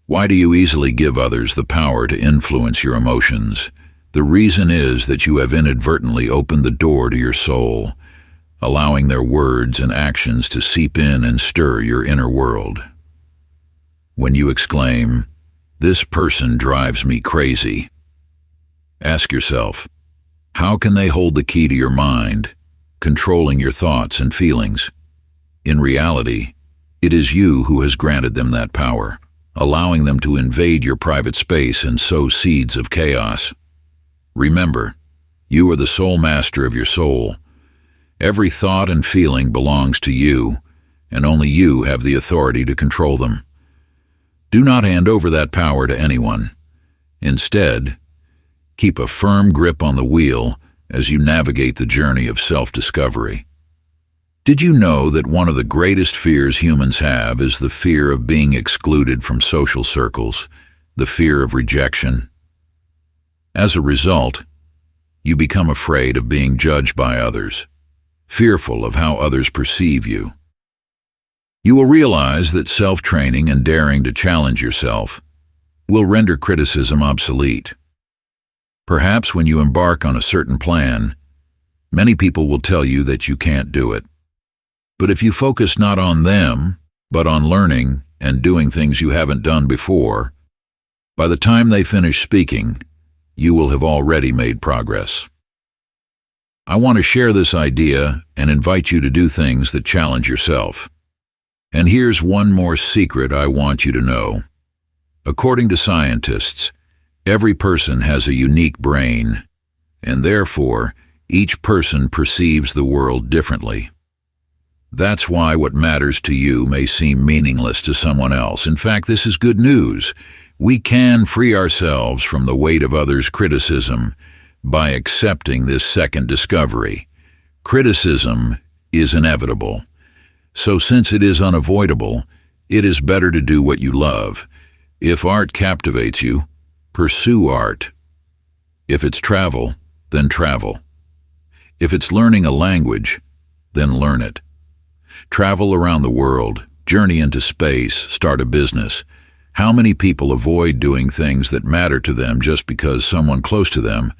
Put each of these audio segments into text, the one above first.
Why do you easily give others the power to influence your emotions? The reason is that you have inadvertently opened the door to your soul, allowing their words and actions to seep in and stir your inner world. When you exclaim, "This person drives me crazy," ask yourself, how can they hold the key to your mind, controlling your thoughts and feelings? In reality, it is you who has granted them that power, allowing them to invade your private space and sow seeds of chaos. Remember, you are the sole master of your soul. Every thought and feeling belongs to you, and only you have the authority to control them. Do not hand over that power to anyone. Instead, keep a firm grip on the wheel as you navigate the journey of self-discovery. Did you know that one of the greatest fears humans have is the fear of being excluded from social circles, the fear of rejection? As a result, you become afraid of being judged by others, fearful of how others perceive you. You will realize that self-training and daring to challenge yourself will render criticism obsolete. Perhaps when you embark on a certain plan, many people will tell you that you can't do it. But if you focus not on them, but on learning and doing things you haven't done before, by the time they finish speaking, you will have already made progress. I want to share this idea and invite you to do things that challenge yourself. And here's one more secret I want you to know. According to scientists, every person has a unique brain, and therefore, each person perceives the world differently. That's why what matters to you may seem meaningless to someone else. In fact, this is good news. We can free ourselves from the weight of others' criticism by accepting this second discovery. Criticism is inevitable. So since it is unavoidable, it is better to do what you love. If art captivates you, pursue art. If it's travel, then travel. If it's learning a language, then learn it. Travel around the world, journey into space, start a business. How many people avoid doing things that matter to them just because someone close to them,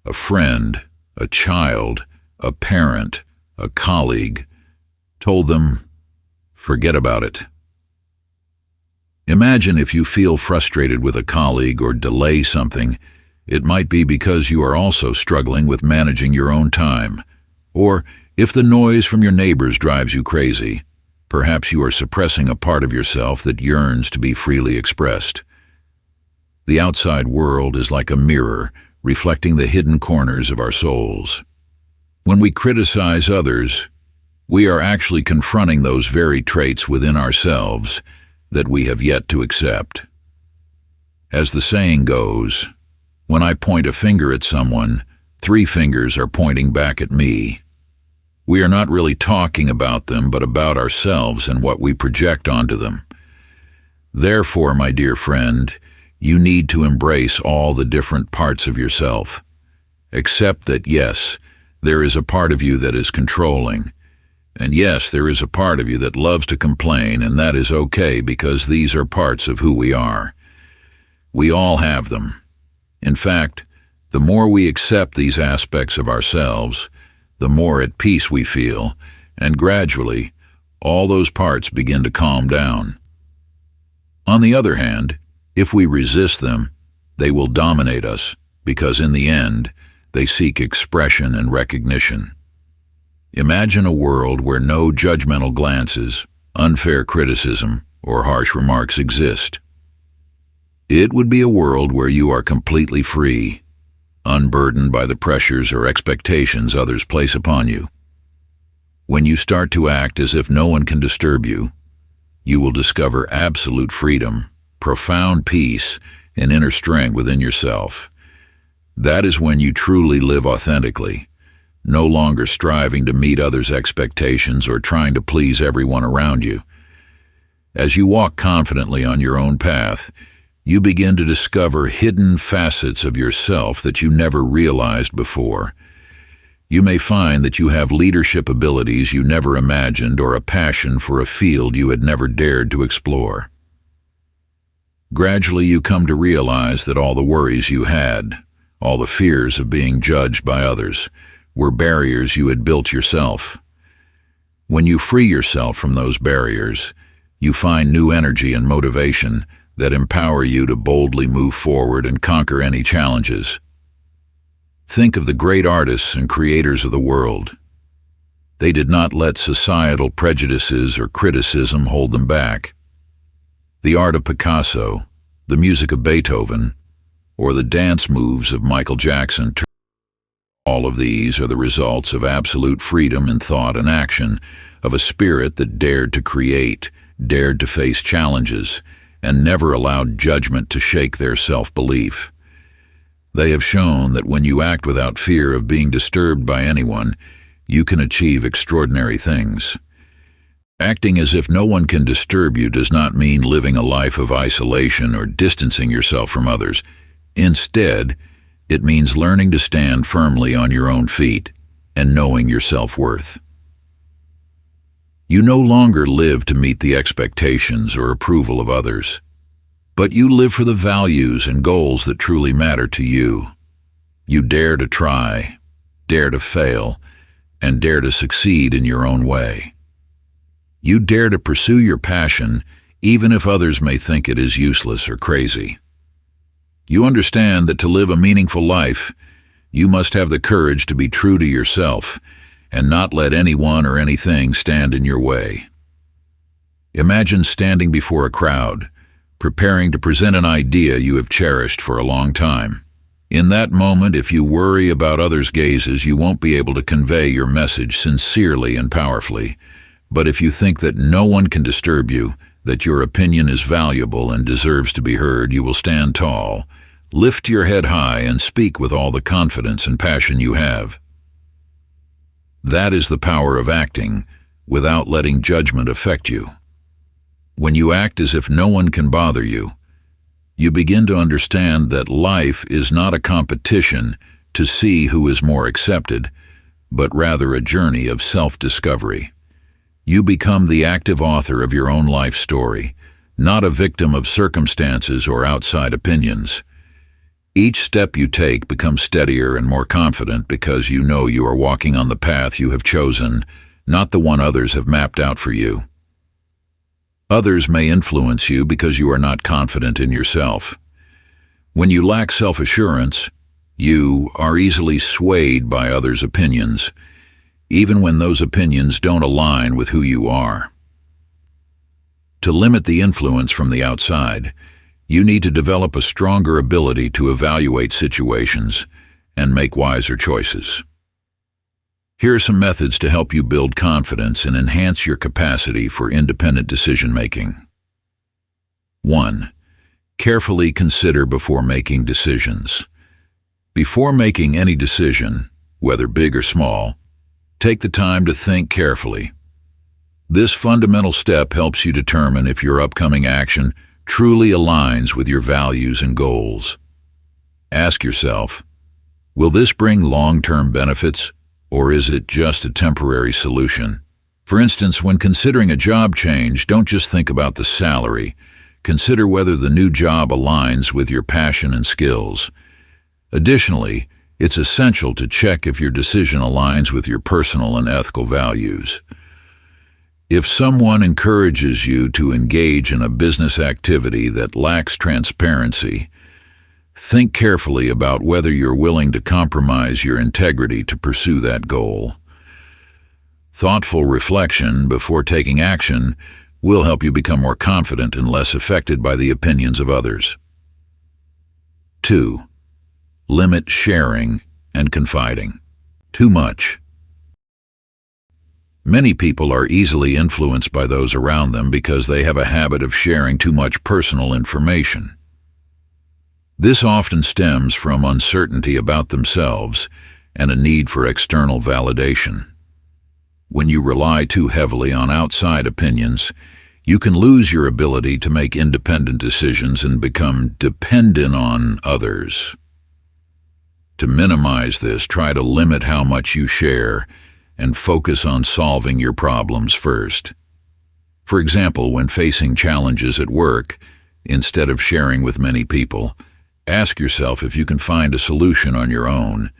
a friend, a child, a parent, a colleague, told them, forget about it? Imagine if you feel frustrated with a colleague or delay something, it might be because you are also struggling with managing your own time. Or if the noise from your neighbors drives you crazy, perhaps you are suppressing a part of yourself that yearns to be freely expressed. The outside world is like a mirror, reflecting the hidden corners of our souls. When we criticize others, we are actually confronting those very traits within ourselves that we have yet to accept. As the saying goes, when I point a finger at someone, 3 fingers are pointing back at me. We are not really talking about them, but about ourselves and what we project onto them. Therefore, my dear friend, you need to embrace all the different parts of yourself. Accept that, yes, there is a part of you that is controlling. And yes, there is a part of you that loves to complain, and that is okay because these are parts of who we are. We all have them. In fact, the more we accept these aspects of ourselves, the more at peace we feel, and gradually, all those parts begin to calm down. On the other hand, if we resist them, they will dominate us, because in the end, they seek expression and recognition. Imagine a world where no judgmental glances, unfair criticism, or harsh remarks exist. It would be a world where you are completely free, unburdened by the pressures or expectations others place upon you. When you start to act as if no one can disturb you, you will discover absolute freedom, profound peace, and inner strength within yourself. That is when you truly live authentically, no longer striving to meet others' expectations or trying to please everyone around you. As you walk confidently on your own path, you begin to discover hidden facets of yourself that you never realized before. You may find that you have leadership abilities you never imagined or a passion for a field you had never dared to explore. Gradually you come to realize that all the worries you had, all the fears of being judged by others, were barriers you had built yourself. When you free yourself from those barriers, you find new energy and motivation that empower you to boldly move forward and conquer any challenges. Think of the great artists and creators of the world. They did not let societal prejudices or criticism hold them back. The art of Picasso, the music of Beethoven, or the dance moves of Michael Jackson, all of these are the results of absolute freedom in thought and action, of a spirit that dared to create, dared to face challenges, and never allowed judgment to shake their self-belief. They have shown that when you act without fear of being disturbed by anyone, you can achieve extraordinary things. Acting as if no one can disturb you does not mean living a life of isolation or distancing yourself from others. Instead, it means learning to stand firmly on your own feet and knowing your self-worth. You no longer live to meet the expectations or approval of others, but you live for the values and goals that truly matter to you. You dare to try, dare to fail, and dare to succeed in your own way. You dare to pursue your passion even if others may think it is useless or crazy. You understand that to live a meaningful life, you must have the courage to be true to yourself and not let anyone or anything stand in your way. Imagine standing before a crowd, preparing to present an idea you have cherished for a long time. In that moment, if you worry about others' gazes, you won't be able to convey your message sincerely and powerfully. But if you think that no one can disturb you, that your opinion is valuable and deserves to be heard, you will stand tall, lift your head high, and speak with all the confidence and passion you have. That is the power of acting without letting judgment affect you. When you act as if no one can bother you, you begin to understand that life is not a competition to see who is more accepted, but rather a journey of self-discovery. You become the active author of your own life story, not a victim of circumstances or outside opinions. Each step you take becomes steadier and more confident because you know you are walking on the path you have chosen, not the one others have mapped out for you. Others may influence you because you are not confident in yourself. When you lack self-assurance, you are easily swayed by others' opinions, even when those opinions don't align with who you are. To limit the influence from the outside, you need to develop a stronger ability to evaluate situations and make wiser choices. Here are some methods to help you build confidence and enhance your capacity for independent decision-making. 1. Carefully consider before making decisions. Before making any decision, whether big or small, take the time to think carefully. This fundamental step helps you determine if your upcoming action truly aligns with your values and goals. Ask yourself, will this bring long-term benefits, or is it just a temporary solution? For instance, when considering a job change, don't just think about the salary. Consider whether the new job aligns with your passion and skills. Additionally, it's essential to check if your decision aligns with your personal and ethical values. If someone encourages you to engage in a business activity that lacks transparency, think carefully about whether you're willing to compromise your integrity to pursue that goal. Thoughtful reflection before taking action will help you become more confident and less affected by the opinions of others. 2. Limit sharing and confiding. Too much. Many people are easily influenced by those around them because they have a habit of sharing too much personal information. This often stems from uncertainty about themselves and a need for external validation. When you rely too heavily on outside opinions, you can lose your ability to make independent decisions and become dependent on others. To minimize this, try to limit how much you share and focus on solving your problems first. For example, when facing challenges at work, instead of sharing with many people. Ask yourself if you can find a solution on your own.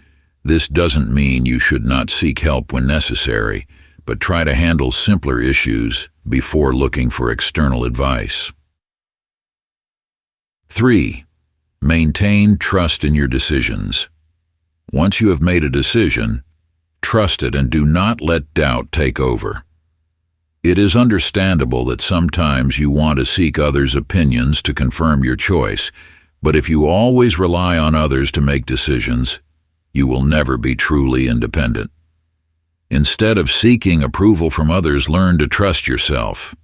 This doesn't mean you should not seek help when necessary, but try to handle simpler issues before looking for external advice. 3. Maintain trust in your decisions. Once you have made a decision, trust it and do not let doubt take over. It is understandable that sometimes you want to seek others' opinions to confirm your choice, but if you always rely on others to make decisions, you will never be truly independent. Instead of seeking approval from others, learn to trust yourself.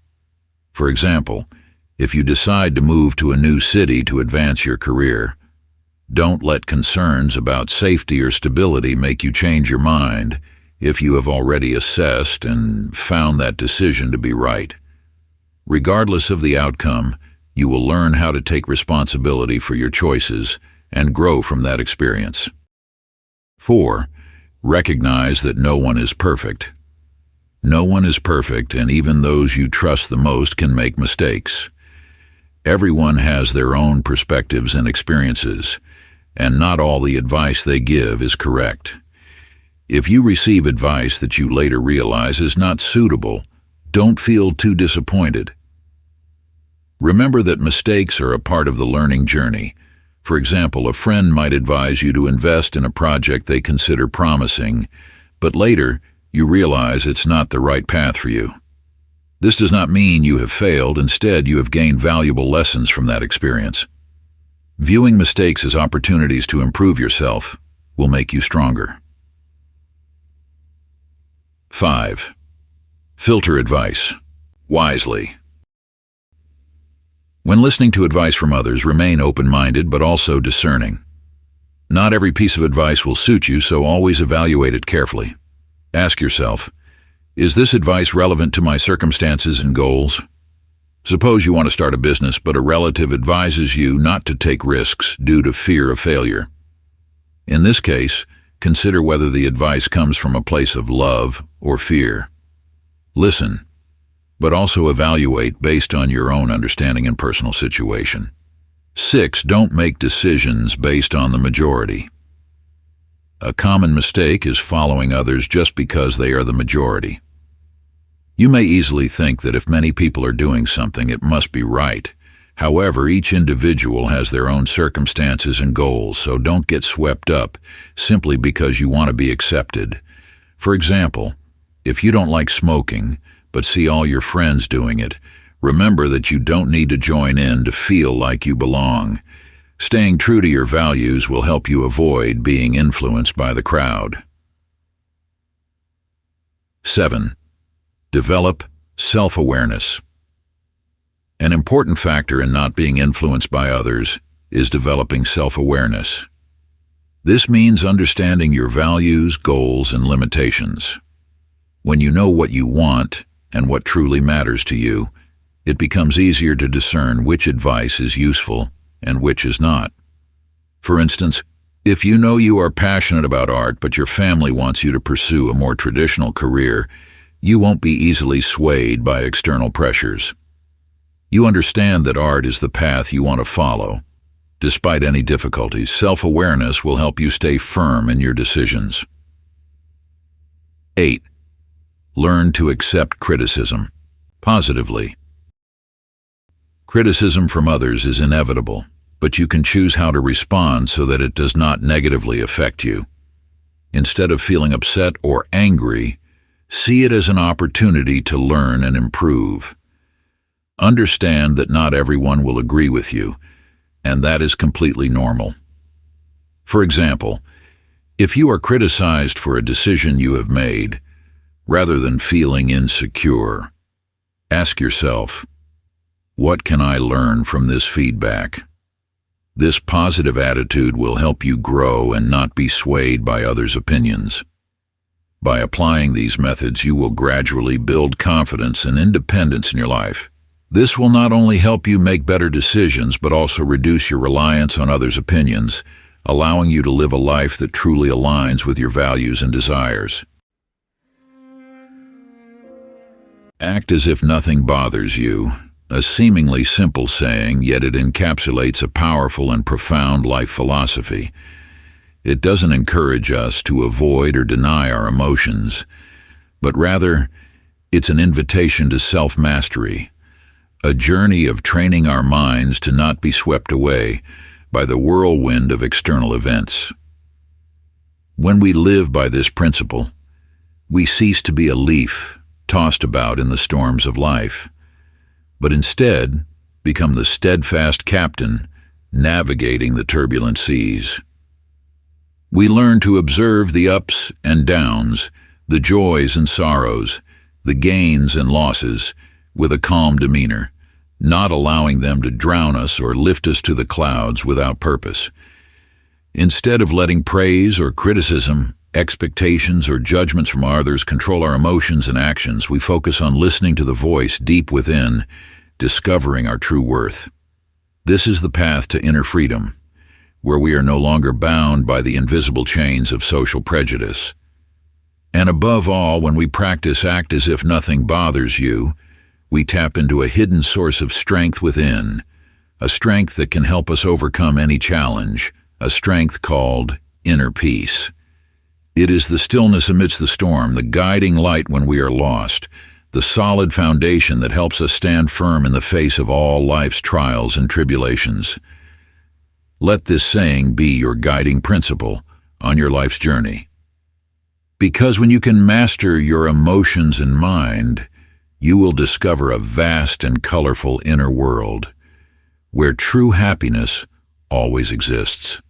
For example, if you decide to move to a new city to advance your career, don't let concerns about safety or stability make you change your mind if you have already assessed and found that decision to be right. Regardless of the outcome, you will learn how to take responsibility for your choices and grow from that experience. 4. Recognize that no one is perfect. No one is perfect, and even those you trust the most can make mistakes. Everyone has their own perspectives and experiences, and not all the advice they give is correct. If you receive advice that you later realize is not suitable, don't feel too disappointed. Remember that mistakes are a part of the learning journey. For example, a friend might advise you to invest in a project they consider promising, but later you realize it's not the right path for you. This does not mean you have failed. Instead, you have gained valuable lessons from that experience. Viewing mistakes as opportunities to improve yourself will make you stronger. 5. Filter advice wisely. When listening to advice from others, remain open-minded but also discerning. Not every piece of advice will suit you, so always evaluate it carefully. Ask yourself, is this advice relevant to my circumstances and goals? Suppose you want to start a business, but a relative advises you not to take risks due to fear of failure. In this case, consider whether the advice comes from a place of love or fear. Listen, but also evaluate based on your own understanding and personal situation. 6. Don't make decisions based on the majority. A common mistake is following others just because they are the majority. You may easily think that if many people are doing something, it must be right. However, each individual has their own circumstances and goals, so don't get swept up simply because you want to be accepted. For example, if you don't like smoking, but see all your friends doing it, remember that you don't need to join in to feel like you belong. Staying true to your values will help you avoid being influenced by the crowd. 7. Develop self-awareness. An important factor in not being influenced by others is developing self-awareness. This means understanding your values, goals, and limitations. When you know what you want and what truly matters to you, it becomes easier to discern which advice is useful and which is not. For instance, if you know you are passionate about art but your family wants you to pursue a more traditional career, you won't be easily swayed by external pressures. You understand that art is the path you want to follow. Despite any difficulties, self-awareness will help you stay firm in your decisions. 8. Learn to accept criticism positively. Criticism from others is inevitable, but you can choose how to respond so that it does not negatively affect you. Instead of feeling upset or angry, see it as an opportunity to learn and improve. Understand that not everyone will agree with you, and that is completely normal. For example, if you are criticized for a decision you have made, rather than feeling insecure, ask yourself, what can I learn from this feedback? This positive attitude will help you grow and not be swayed by others' opinions. By applying these methods, you will gradually build confidence and independence in your life. This will not only help you make better decisions, but also reduce your reliance on others' opinions, allowing you to live a life that truly aligns with your values and desires. Act as if nothing bothers you. A seemingly simple saying, yet it encapsulates a powerful and profound life philosophy. It doesn't encourage us to avoid or deny our emotions, but rather, it's an invitation to self-mastery, a journey of training our minds to not be swept away by the whirlwind of external events. When we live by this principle, we cease to be a leaf tossed about in the storms of life, but instead become the steadfast captain navigating the turbulent seas. We learn to observe the ups and downs, the joys and sorrows, the gains and losses, with a calm demeanor, not allowing them to drown us or lift us to the clouds without purpose. Instead of letting praise or criticism, expectations or judgments from others control our emotions and actions, we focus on listening to the voice deep within, discovering our true worth. This is the path to inner freedom, where we are no longer bound by the invisible chains of social prejudice. And above all, when we practice act as if nothing bothers you, we tap into a hidden source of strength within, a strength that can help us overcome any challenge, a strength called inner peace. It is the stillness amidst the storm, the guiding light when we are lost, the solid foundation that helps us stand firm in the face of all life's trials and tribulations. Let this saying be your guiding principle on your life's journey. Because when you can master your emotions and mind, you will discover a vast and colorful inner world where true happiness always exists.